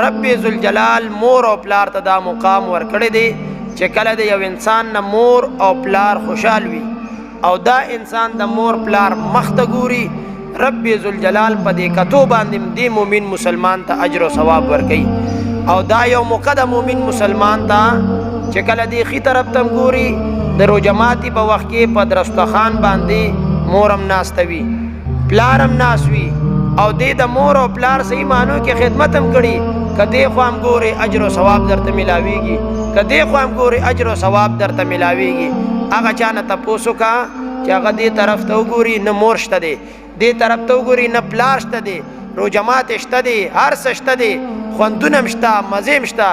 رب ذوالجلال مور او پلار ته دا مقام ورکړی دی چې کله د یو انسان نه مور او پلار خوشحال وي او دا انسان د مور پلار مخ ته ګوري، رب ذوالجلال په دې کتو باندې دې مومن مسلمان ته اجر او ثواب ورکوي. او دا یو مقدم مومن مسلمان ته چې کله دې ښي طرف ته ګوري د روجماتي په وخت کې په درستخوان باندې مورم ناسته وي پلارم ناست وي او دې د مور او پلار صحیح معنو کې خدمت هم کړي، که دې خوا هم ګوري اجر او ثواب درته ملاویږي، که دې خوا هم ګوري اجر او ثواب درته ملاویږي. هغه چا نه تپوس وکړه چې هغه دې طرف ته وګوري نه مور شته دی، دې طرف ته وګوري نه پلار شته دی، روجمات شته دی، هر څه شته دی، خوندونه هم شته، مزې هم شته،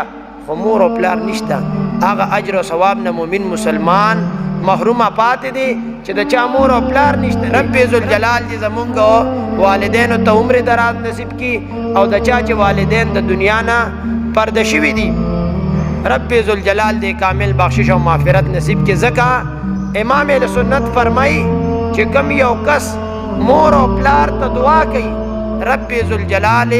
خو مور او پلار نشته. هغه اجر او ثواب نه مومن مسلمان محرومه پاتې دی چې د چا مور او پلار نشته. رب ذوالجلال دې زمونږ والدینو ته عمر دراز نصیب کی او د چا چې والدین د دنیا نه پرده شوي دي رب ذوالجلال دې کامل بخشش او مغفرت نصیب کی. ځکه امام اهل سنت فرمایي چې کم یو کس مور او پلار ته دعا کوي رب ذوالجلال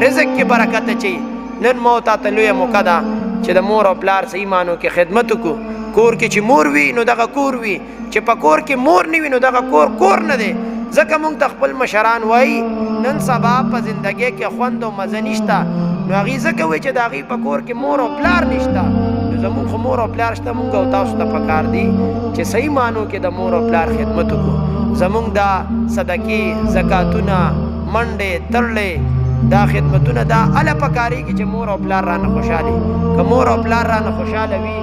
رزق کې برکت اچي. نن مو ته لویه موقع ده چې د مور او پلار صحیح معنو کې خدمت وکړو. کور کې چې مور وي نو دغه کور وي، چې په کور کې مور نه وي نو دغه کور نه دی. ځکه موږ ته خپل مشران وایي نن سبا په زندګۍ کې خوند او مزه نشته، نو هغې ځکه وایي چې د هغې په کور کې مور او پلار نشته. نو زموږ خو مور او پلار شته، موږ او تاسو ته پکار دي چې صحیح معنو کې د مور او پلار خدمت وکړو. زموږ دا صدقې، زکاتونه، منډې، ترلې، دا خدمتونه دا اله پکارېږي چې مور او پلار رانه خوشحالي. که مور او پلار رانه خوشحاله وي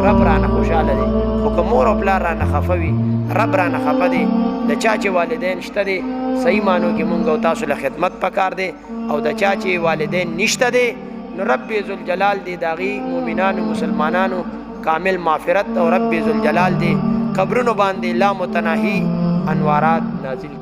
رب رانه خوشحاله دی، خو که مور او پلار رانه خفه وي رب رانه خفه دی. د چا چې والدین شته دی صحیح معنو کې مونږ او تاسو له خدمت پکار دی، او د چا چې والدین نشته دی نو رب ذوالجلال دی د هغې مؤمنانو مسلمانانو کامل مغفرت او رب ذوالجلال دی قبرونو باندې لا متناهي انوارات نازل